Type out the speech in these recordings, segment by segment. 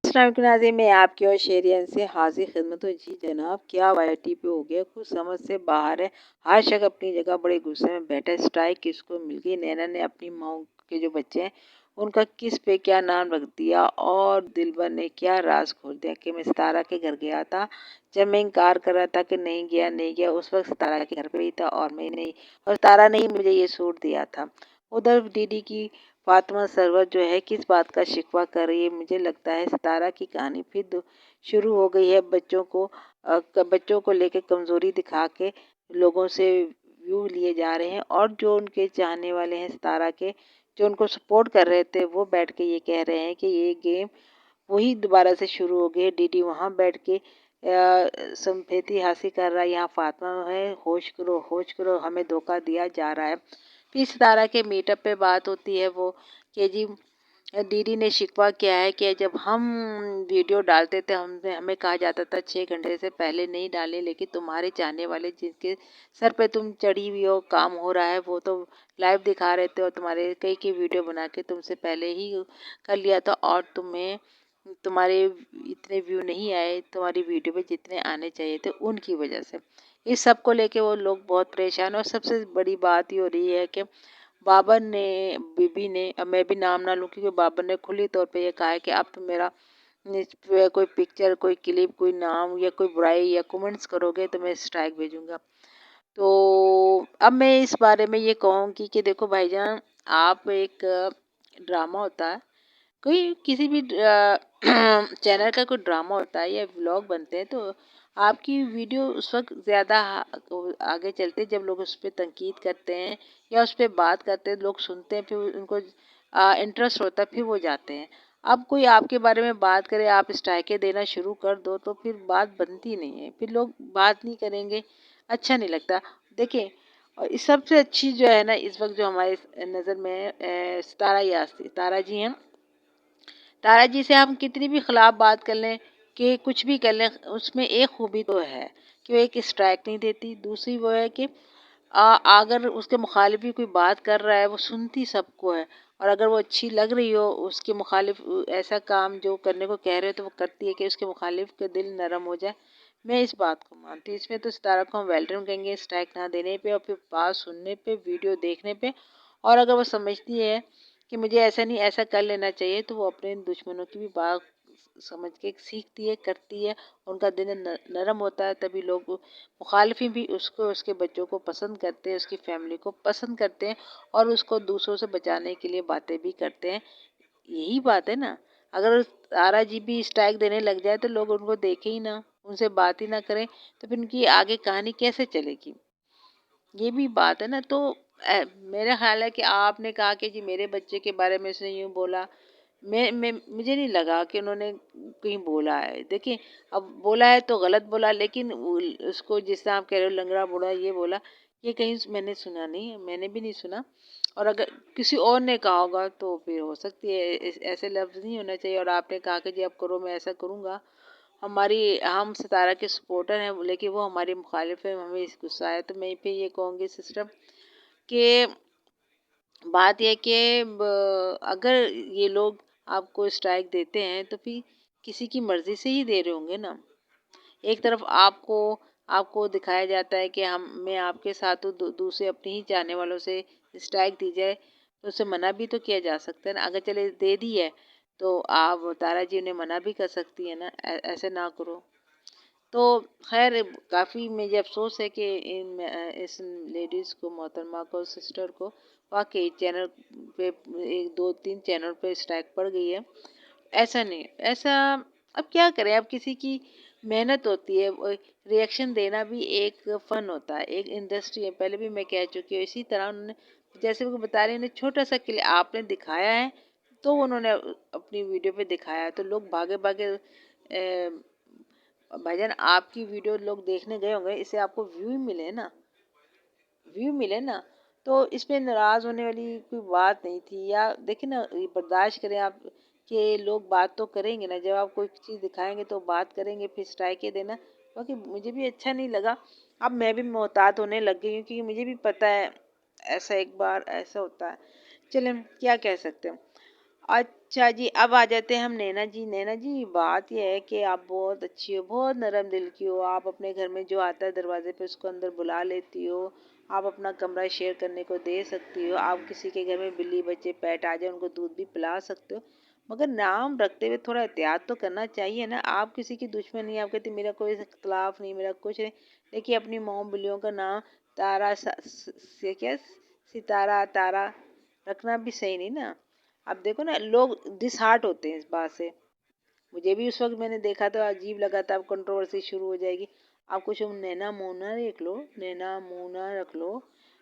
السلام علیکم ناظرین، میں آپ کی اور شیرین سے حاضر خدمت ہوں۔ جی جناب، کیا YT پہ ہو گیا؟ کچھ سمجھ سے باہر ہے۔ ہر شخص اپنی جگہ بڑے غصے میں بیٹھا ہے۔ اسٹرائک کس کو مل گئی؟ نینا نے اپنی ماؤں کے جو بچے ہیں ان کا کس پہ کیا نام رکھ دیا، اور دلبر نے کیا راز کھول دیا کہ میں ستارہ کے گھر گیا تھا جب میں انکار کر رہا تھا کہ نہیں گیا اس وقت ستارہ کے گھر پہ ہی تھا، اور میں نہیں، اور ستارہ نے ہی مجھے یہ سوٹ دیا تھا۔ ادھر ڈی کی فاطمہ سرور جو ہے کس بات کا شکوہ کر رہی ہے؟ مجھے لگتا ہے ستارہ کی کہانی پھر شروع ہو گئی ہے۔ بچوں کو لے کے کمزوری دکھا کے لوگوں سے ویو لیے جا رہے ہیں، اور جو ان کے چاہنے والے ہیں ستارہ کے، جو ان کو سپورٹ کر رہے تھے، وہ بیٹھ کے یہ کہہ رہے ہیں کہ یہ گیم وہی دوبارہ سے شروع ہو گئی۔ ڈی وہاں بیٹھ کے سمپھیتی حاصل کر رہا ہے، یہاں فاطمہ ہے ہوش کرو ہمیں دھوکہ دیا جا رہا ہے۔ پھر ستارہ کے میٹ اپ پہ بات ہوتی ہے وہ کہ جی ڈی نے شکوہ کیا ہے کہ جب ہم ویڈیو ڈالتے تھے ہمیں کہا جاتا تھا 6 گھنٹے سے پہلے نہیں ڈالیں، لیکن تمہارے چاہنے والے جن کے سر پہ تم چڑھی ہوئی ہو، کام ہو رہا ہے، وہ تو لائیو دکھا رہے تھے، اور تمہارے کئی ویڈیو بنا کے تم سے پہلے ہی کر لیا تھا، اور تمہارے اتنے ویو نہیں آئے تمہاری ویڈیو پہ جتنے آنے چاہیے تھے ان کی وجہ سے۔ اس سب کو لے کے وہ لوگ بہت پریشان ہیں، اور سب سے بڑی بات یہ ہو رہی ہے کہ بابر نے، بی بی نے، اب میں بھی نام نہ لوں کیونکہ بابر نے کھلی طور پہ یہ کہا ہے کہ اب تم میرا کوئی پکچر، کوئی کلپ، کوئی نام یا کوئی برائی یا کومنٹس کرو گے تو میں اسٹرائک بھیجوں گا۔ تو اب میں اس بارے میں یہ کہوں گی کہ دیکھو بھائی جان، آپ ایک ڈرامہ ہوتا ہے، کوئی کسی بھی چینل کا کوئی ڈرامہ ہوتا ہے یا ولاگ بنتے ہیں، تو آپ کی ویڈیو اس وقت زیادہ آگے چلتے جب لوگ اس پہ تنقید کرتے ہیں یا اس پہ بات کرتے ہیں، لوگ سنتے ہیں، پھر ان کو انٹرسٹ ہوتا ہے، پھر وہ جاتے ہیں۔ اب کوئی آپ کے بارے میں بات کرے، آپ اسٹرائکیں دینا شروع کر دو تو پھر بات بنتی نہیں ہے، پھر لوگ بات نہیں کریں گے، اچھا نہیں لگتا۔ دیکھیں، اور سب سے اچھی جو ہے نا اس وقت جو ہمارے نظر میں ستارہ یاسین، تارا جی ہیں، تارا جی سے ہم کتنی بھی خلاف بات کر لیں کہ کچھ بھی کر لیں، اس میں ایک خوبی تو ہے کہ وہ ایک اسٹرائک نہیں دیتی، دوسری وہ ہے کہ اگر اس کے مخالف بھی کوئی بات کر رہا ہے وہ سنتی سب کو ہے، اور اگر وہ اچھی لگ رہی ہو اس کے مخالف ایسا کام جو کرنے کو کہہ رہے ہو تو وہ کرتی ہے کہ اس کے مخالف کا دل نرم ہو جائے۔ میں اس بات کو مانتی ہوں، اس میں تو ستارہ کو ہم ویلکم کہیں گے، اسٹرائک نہ دینے پہ، اور پھر بات سننے پہ، ویڈیو دیکھنے پہ، اور اگر وہ سمجھتی ہے کہ مجھے ایسا نہیں ایسا کر لینا چاہیے تو وہ اپنے دشمنوں کی بھی بات سمجھ کے سیکھتی ہے، کرتی ہے، ان کا دل نرم ہوتا ہے، تبھی لوگ مخالفین بھی اس کو، اس کے بچوں کو پسند کرتے ہیں، اس کی فیملی کو پسند کرتے ہیں، اور اس کو دوسروں سے بچانے کے لیے باتیں بھی کرتے ہیں۔ یہی بات ہے نا، اگر تارا جی بھی اسٹرائک دینے لگ جائے تو لوگ ان کو دیکھیں ہی نہ، ان سے بات ہی نہ کریں، تو پھر ان کی آگے کہانی کیسے چلے گی؟ یہ بھی بات ہے نا۔ تو میرا خیال ہے کہ آپ نے کہا کہ جی میرے بچے کے بارے میں اس نے یوں بولا، مجھے نہیں لگا کہ انہوں نے کہیں بولا ہے۔ دیکھیں، اب بولا ہے تو غلط بولا، لیکن اس کو جس طرح آپ کہہ رہے ہو لنگڑا بولا، یہ بولا، یہ کہیں میں نے سنا نہیں ہے، میں نے بھی نہیں سنا، اور اگر کسی اور نے کہا ہوگا تو پھر ہو سکتی ہے، ایسے لفظ نہیں ہونا چاہیے۔ اور آپ نے کہا کہ جی اب کرو، میں ایسا کروں گا، ہم ستارہ کے سپورٹر ہیں لیکن وہ ہمارے مخالف ہیں، ہمیں اس غصہ آیا، تو میں پہ یہ کہوں گی سسٹم کہ بات یہ کہ اگر یہ لوگ آپ کو اسٹرائک دیتے ہیں تو پھر کسی کی مرضی سے ہی دے رہے ہوں گے نا۔ ایک طرف آپ کو دکھایا جاتا ہے کہ میں آپ کے ساتھ ہوں، دوسرے اپنے ہی چاہنے والوں سے اسٹرائک دی جائے تو اسے منع بھی تو کیا جا سکتا ہے نا۔ اگر چلے دے دی ہے تو آپ تارا جی انہیں منع بھی کر سکتی ہے نا، ایسے نہ کرو۔ تو خیر، کافی مجھے افسوس ہے کہ اس لیڈیز کو، محترمہ کو، سسٹر کو واقعی چینل پہ 1 2 3 چینل پہ اسٹرائک پڑ گئی ہے۔ ایسا نہیں، ایسا اب کیا کریں، اب کسی کی محنت ہوتی ہے، ریئیکشن دینا بھی ایک فن ہوتا ہے، ایک انڈسٹری ہے، پہلے بھی میں کہہ چکی ہوں۔ اسی طرح انہوں نے، جیسے وہ بتا رہے ہیں، چھوٹا سا کلپ آپ نے دکھایا ہے تو انہوں نے اپنی ویڈیو پہ دکھایا ہے، تو لوگ بھاگے بھائی جان آپ کی ویڈیو لوگ دیکھنے گئے ہوں گے، اسے آپ کو ویو ملے نا، تو اس پہ ناراض ہونے والی کوئی بات نہیں تھی۔ یا دیکھیں نا، برداشت کریں آپ کہ لوگ بات تو کریں گے نا، جب آپ کوئی چیز دکھائیں گے تو بات کریں گے، پھر اسٹرائک دینا، کیونکہ مجھے بھی اچھا نہیں لگا۔ اب میں بھی محتاط ہونے لگ گئی ہوں کیونکہ مجھے بھی پتہ ہے ایسا ایک بار ایسا ہوتا ہے۔ چلیں، کیا کہہ سکتے ہیں۔ اچھا جی، اب آ جاتے ہیں ہم نینا جی۔ نینا جی، بات یہ ہے کہ آپ بہت اچھی ہو، بہت نرم دل کی ہو۔ آپ اپنے گھر میں جو آتا ہے دروازے پہ اس کو اندر بلا لیتی ہو۔ آپ اپنا کمرہ شیئر کرنے کو دے سکتی ہو۔ آپ کسی کے گھر میں بلی بچے پیٹ آ جائے ان کو دودھ بھی پلا سکتے ہو، مگر نام رکھتے ہوئے تھوڑا احتیاط تو کرنا چاہیے نا۔ آپ کسی کی دشمن نہیں، آپ کہتی میرا کوئی اختلاف نہیں، میرا کچھ نہیں، دیکھیے اپنی ماؤں بلیوں کا نام تارا سے کیا ستارہ تارا رکھنا بھی صحیح نہیں نا۔ اب دیکھو نا، لوگ ڈس ہارٹ ہوتے ہیں اس بات سے۔ مجھے بھی اس وقت میں نے دیکھا تو عجیب لگا تھا، اب کنٹروورسی شروع ہو جائے گی۔ آپ کچھ نینا مونا رکھ لو، نینا مونا رکھ لو،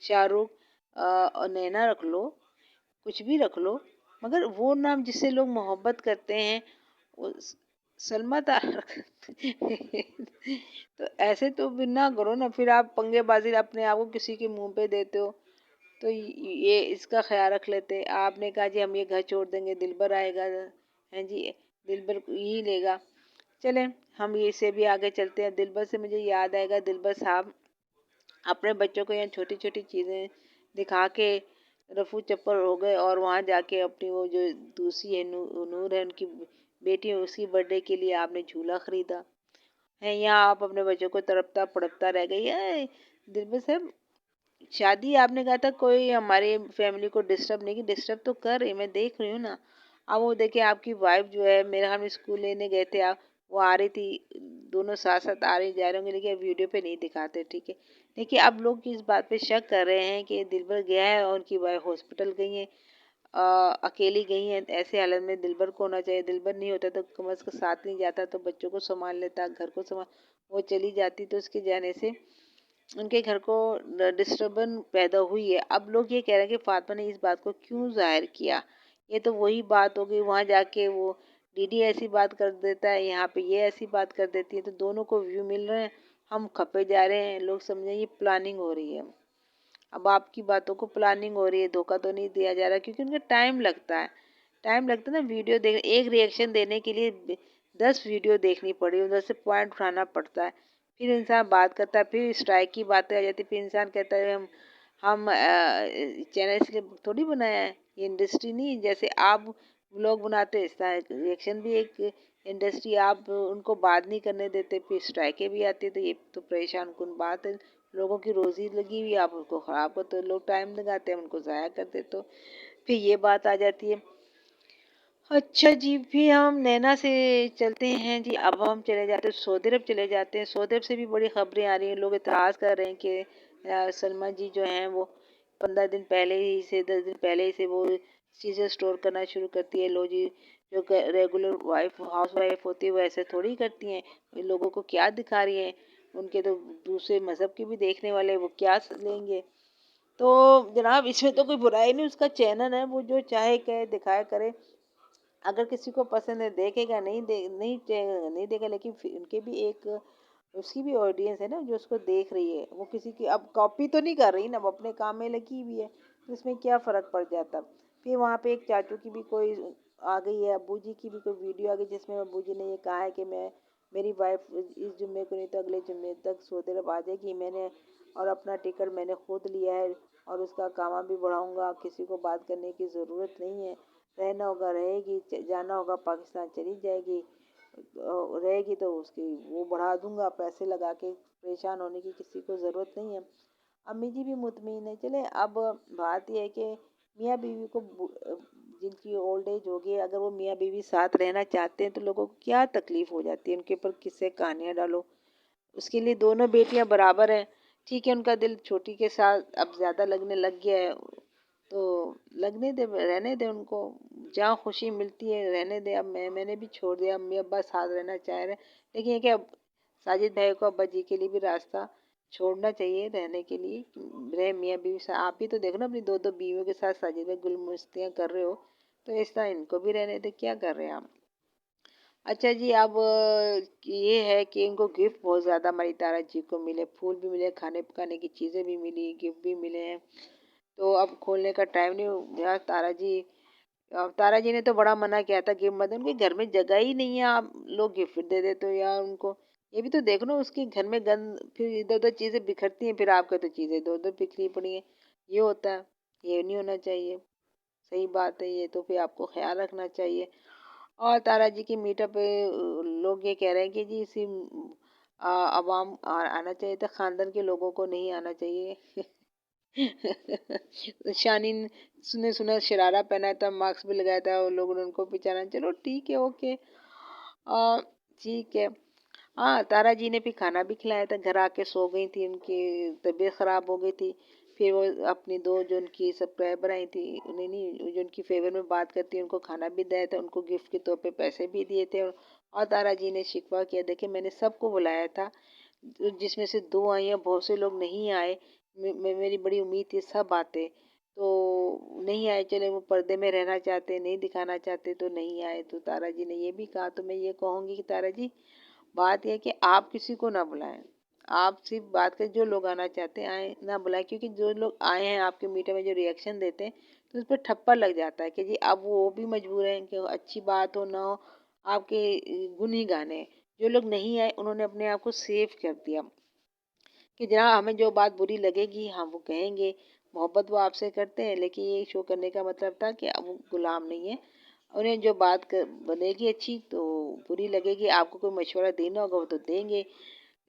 شاہ رخ اور نینا رکھ لو، کچھ بھی رکھ لو، مگر وہ نام جس سے لوگ محبت کرتے ہیں وہ سلمیٰ تارا تو ایسے تو بھی نہ کرو نا، پھر آپ پنگے بازی اپنے آپ کو کسی کے منہ پہ دیتے ہو۔ تو یہ اس کا خیال رکھ لیتے۔ آپ نے کہا جی ہم یہ گھر چھوڑ دیں گے، دلبر آئے گا ہیں جی، دلبر یہی لے گا۔ چلیں ہم یہ سے بھی آگے چلتے ہیں۔ دلبر سے مجھے یاد آئے گا، دلبر صاحب اپنے بچوں کو یہاں چھوٹی چھوٹی چیزیں دکھا کے رفو چپر ہو گئے، اور وہاں جا کے اپنی وہ جو دوسری ہے نور ہے ان کی بیٹی ہے، اس کی برتھ ڈے کے لیے آپ نے جھولا خریدا ہے۔ یہاں آپ اپنے بچوں کو تڑپتا پڑپتا رہ گئی ہے۔ دلبر صاحب شادی آپ نے کہا تھا کوئی ہماری فیملی کو ڈسٹرب نہیں کی، ڈسٹرب تو کر رہی، میں دیکھ رہی ہوں نا۔ اب وہ دیکھیں آپ کی وائف جو ہے، میرے ہم اسکول لینے گئے تھے، آپ وہ آ رہی تھی، دونوں ساتھ ساتھ آ رہی جا رہے ہوں گے، لیکن ویڈیو پہ نہیں دکھاتے، ٹھیک ہے۔ دیکھیے اب لوگ اس بات پہ شک کر رہے ہیں کہ دلبر گیا ہے اور ان کی وائف ہاسپٹل گئی ہیں، اکیلی گئی ہیں۔ ایسے حالت میں دلبر کو ہونا چاہیے، دلبر نہیں ہوتا تو کم از کم ساتھ نہیں جاتا تو بچوں کو سنبھال لیتا، گھر کو سنبھال، وہ چلی جاتی تو اس کے جانے سے ان کے گھر کو ڈسٹربن پیدا ہوئی ہے۔ اب لوگ یہ کہہ رہے ہیں کہ فاطمہ نے اس بات کو کیوں ظاہر کیا۔ یہ تو وہی بات ہوگی، وہاں جا کے وہ ڈی ڈی ایسی بات کر دیتا ہے، یہاں پہ یہ ایسی بات کر دیتی ہے، تو دونوں کو ویو مل رہے ہیں، ہم کھپے جا رہے ہیں، لوگ سمجھیں یہ پلاننگ ہو رہی ہے۔ اب آپ کی باتوں کو پلاننگ ہو رہی ہے، دھوکہ تو نہیں دیا جا رہا، کیونکہ ان کا ٹائم لگتا ہے، ٹائم لگتا ہے نا ویڈیو دیکھ، ایک ریئیکشن دینے کے لیے 10 ویڈیو دیکھنی پڑی، ادھر سے پوائنٹ اٹھانا پڑتا ہے، پھر انسان بات کرتا ہے، پھر اسٹرائک کی باتیں آ جاتی، پھر انسان کہتا ہے ہم چینل اس لیے تھوڑی بنایا ہے، یہ انڈسٹری نہیں ہے، جیسے آپ لوگ بناتے اس طرح ریئیکشن بھی ایک انڈسٹری، آپ ان کو بات نہیں کرنے دیتے، پھر اسٹرائکیں بھی آتی، تو یہ تو پریشان کن بات ہے۔ لوگوں کی روزی لگی ہوئی، آپ ان کو خراب کرتے، لوگ ٹائم لگاتے ہیں ان کو ضائع کرتے، تو پھر یہ بات آ جاتی ہے۔ اچھا جی، پھر ہم نینا سے چلتے ہیں جی، اب ہم چلے جاتے ہیں سعودی عرب، چلے جاتے ہیں سعودی عرب سے بھی بڑی خبریں آ رہی ہیں، لوگ اعتراض کر رہے ہیں کہ سلمیٰ جی جو ہیں وہ 15 دن پہلے ہی سے 10 دن پہلے ہی سے وہ چیزیں اسٹور کرنا شروع کرتی ہے۔ لو جی، جو ریگولر ہاؤس وائف ہوتی ہے وہ ایسے تھوڑی کرتی ہیں، لوگوں کو کیا دکھا رہی ہیں، ان کے تو دوسرے مذہب کے بھی دیکھنے والے وہ کیا لیں گے۔ تو جناب اس میں تو کوئی برائی نہیں، اس کا چینل ہے، وہ جو چاہے کہے دکھائے کرے، اگر کسی کو پسند ہے دیکھے گا، نہیں دیکھے گا، لیکن ان کے بھی ایک اس کی بھی آڈینس ہے نا جو اس کو دیکھ رہی ہے، وہ کسی کی اب کاپی تو نہیں کر رہی نا، وہ اپنے کام میں لگی ہوئی ہے، تو اس میں کیا فرق پڑ جاتا۔ پھر وہاں پہ ایک چاچو کی بھی کوئی آ گئی ہے، ابو جی کی بھی کوئی ویڈیو آ گئی جس میں ابو جی نے یہ کہا ہے کہ میری وائف اس جمعے کو نہیں تو اگلے جمعے تک سعودی عرب آ جائے گی، میں نے اور اپنا ٹکٹ میں نے خود لیا ہے اور اس کا کامہ بھی بڑھاؤں گا، کسی کو بات کرنے کی ضرورت نہیں ہے، رہنا ہوگا رہے گی، جانا ہوگا پاکستان چلی جائے گی، رہے گی تو اس کی وہ بڑھا دوں گا، پیسے لگا کے، پریشان ہونے کی کسی کو ضرورت نہیں ہے۔ امی جی بھی مطمئن ہے۔ چلیں اب بات یہ ہے کہ میاں بیوی کو جن کی اولڈ ایج ہوگی، اگر وہ میاں بیوی ساتھ رہنا چاہتے ہیں تو لوگوں کو کیا تکلیف ہو جاتی ہے، ان کے اوپر قصے کہانیاں ڈالو، اس کے لیے دونوں بیٹیاں برابر ہیں، ٹھیک ہے، ان کا دل چھوٹی کے ساتھ اب زیادہ لگنے لگ گیا ہے، تو لگنے دے، رہنے دے ان کو، جہاں خوشی ملتی ہے رہنے دے۔ اب میں نے بھی چھوڑ دیا، امی ابا ساتھ رہنا چاہ رہے ہیں، لیکن یہ کہ اب ساجد بھائی کو ابا جی کے لیے بھی راستہ چھوڑنا چاہیے رہنے کے لیے، رہے میاں بیوی سے۔ آپ بھی تو دیکھو نا اپنی دو دو بیویوں کے ساتھ ساجد بھائی گل مستیاں کر رہے ہو، تو اس طرح ان کو بھی رہنے دے، کیا کر رہے ہیں آپ۔ اچھا جی، اب یہ ہے کہ ان کو گفٹ بہت زیادہ ہماری تارا جی کو ملے، پھول بھی ملے، کھانے پکانے کی چیزیں بھی ملی، گفٹ بھی ملے ہیں، تو اب کھولنے کا ٹائم نہیں ہو گیا۔ تارا جی نے تو بڑا منع کیا تھا گفٹ مت، ان کے گھر میں جگہ ہی نہیں ہے، آپ لوگ گفٹ دے دیتے ہو یار ان کو، یہ بھی تو دیکھو نا، اس کے گھر میں گند، پھر ادھر ادھر چیزیں بکھرتی ہیں، پھر آپ کے تو چیزیں ادھر ادھر بکھری پڑی ہیں، یہ ہوتا ہے، یہ نہیں ہونا چاہیے۔ صحیح بات ہے، یہ تو پھر آپ کو خیال رکھنا چاہیے۔ اور تارا جی کی میٹ اپ پہ لوگ یہ کہہ رہے ہیں کہ جی اسی عوام آنا چاہیے تھا، خاندان کے لوگوں کو نہیں آنا چاہیے۔ شانین نے سنا شرارہ پہنا تھا، ماسک بھی لگایا تھا، اور لوگوں نے ان کو پہچانا۔ چلو ٹھیک ہے، اوکے، ٹھیک ہے۔ ہاں، تارا جی نے بھی کھانا بھی کھلایا تھا، گھر آ کے سو گئی تھی، ان کی طبیعت خراب ہو گئی تھی۔ پھر وہ اپنی دو جو ان کی سبسکرائبر آئی تھی، انہیں نہیں جو ان کی فیور میں بات کرتی ہیں، ان کو کھانا بھی دیا تھا، ان کو گفٹ کے طور پہ پیسے بھی دیے تھے۔ اور تارا جی نے شکوہ کیا، دیکھیں میں نے سب کو بلایا تھا، جس میں سے 2 آئی ہیں، بہت سے لوگ نہیں آئے، میری بڑی امید تھی سب آتے، تو نہیں آئے، چلے وہ پردے میں رہنا چاہتے، نہیں دکھانا چاہتے تو نہیں آئے۔ تو تارا جی نے یہ بھی کہا، تو میں یہ کہوں گی کہ تارا جی بات یہ ہے کہ آپ کسی کو نہ بلائیں، آپ صرف بات کریں، جو لوگ آنا چاہتے ہیں آئیں، نہ بلائیں، کیونکہ جو لوگ آئے ہیں آپ کے میٹنگ میں جو ریئیکشن دیتے ہیں تو اس پہ ٹھپا لگ جاتا ہے کہ جی اب وہ بھی مجبور ہیں کہ اچھی بات ہو نہ ہو آپ کے گن ہی گانے۔ جو لوگ نہیں آئے انہوں نے اپنے آپ کو سیو کر دیا کہ جہاں ہمیں جو بات بری لگے گی ہم وہ کہیں گے، محبت وہ آپ سے کرتے ہیں، لیکن یہ شو کرنے کا مطلب تھا کہ اب وہ غلام نہیں ہے، انہیں جو بات بنے گی اچھی تو بری لگے گی، آپ کو کوئی مشورہ دینا ہوگا وہ تو دیں گے۔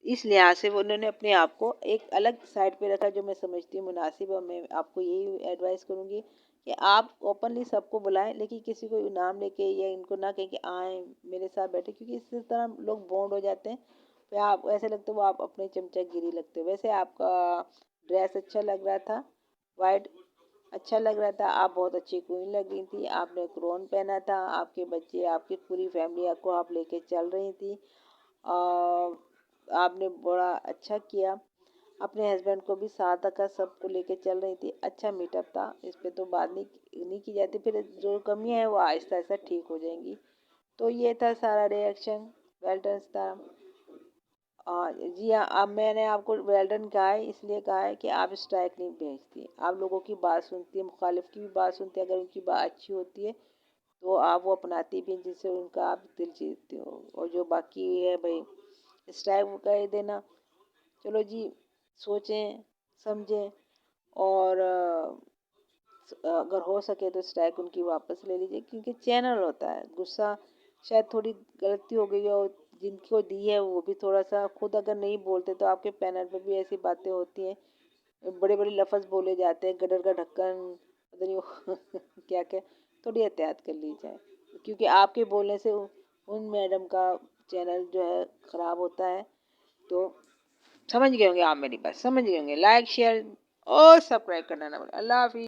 اس لحاظ سے انہوں نے اپنے آپ کو ایک الگ سائڈ پہ رکھا، جو میں سمجھتی ہوں مناسب ہے۔ میں آپ کو یہی ایڈوائز کروں گی کہ آپ اوپنلی سب کو بلائیں، لیکن کسی کو نام لے کے یا ان کو نہ کہیں کہ آئیں میرے ساتھ بیٹھے، کیونکہ اس طرح لوگ بونڈ ہو جاتے ہیں، پھر آپ ایسے لگتے وہ آپ اپنے چمچہ گیری لگتے ہو۔ ویسے آپ کا ڈریس اچھا لگ رہا تھا، وائٹ اچھا لگ رہا تھا، آپ بہت اچھی کوئن لگ رہی تھی، آپ نے کرون پہنا تھا، آپ کے بچے آپ کی پوری فیملی کو آپ لے کے چل رہی تھی، اور آپ نے بڑا اچھا کیا، اپنے ہسبینڈ کو بھی ساتھ رکھا، سب کو لے کے چل رہی تھی، اچھا میٹ اپ تھا، اس پہ تو بات نہیں کی جاتی، پھر جو کمیاں ہیں وہ آہستہ آہستہ ٹھیک ہو جائیں گی۔ تو یہ تھا سارا ریئیکشن، ویلڈن تھا۔ جی ہاں، اب میں نے آپ کو ویلڈن کہا ہے اس لیے کہا ہے کہ آپ اسٹرائک نہیں بھیجتی، آپ لوگوں کی بات سنتی ہے، مخالف کی بھی بات سنتی ہے، اگر ان کی بات اچھی ہوتی ہے تو آپ وہ اپناتی بھی ہیں، جس سے ان کا آپ دل جیتتے ہو، اور جو باقی ہے بھائی اسٹرائک وہ کہہ دینا۔ چلو جی، سوچیں سمجھیں، اور اگر ہو سکے تو اسٹرائک ان کی واپس لے لیجیے، کیونکہ چینل ہوتا ہے، غصہ شاید تھوڑی غلطی ہو گئی ہو، جن کو دی ہے وہ بھی تھوڑا سا خود اگر نہیں بولتے تو آپ کے پینل پہ بھی ایسی باتیں ہوتی ہیں، بڑے بڑے لفظ بولے جاتے ہیں، گٹر کا ڈھکن پتہ نہیں کیا کیا، تھوڑی احتیاط کر لی جائے، کیونکہ آپ کے بولنے سے ان میڈم کا چینل جو ہے خراب ہوتا ہے۔ تو سمجھ گئے ہوں گے آپ، میری بات سمجھ گئے ہوں گے، لائک شیئر اور سبسکرائب کرنا نہ بھولیں۔ اللہ حافظ۔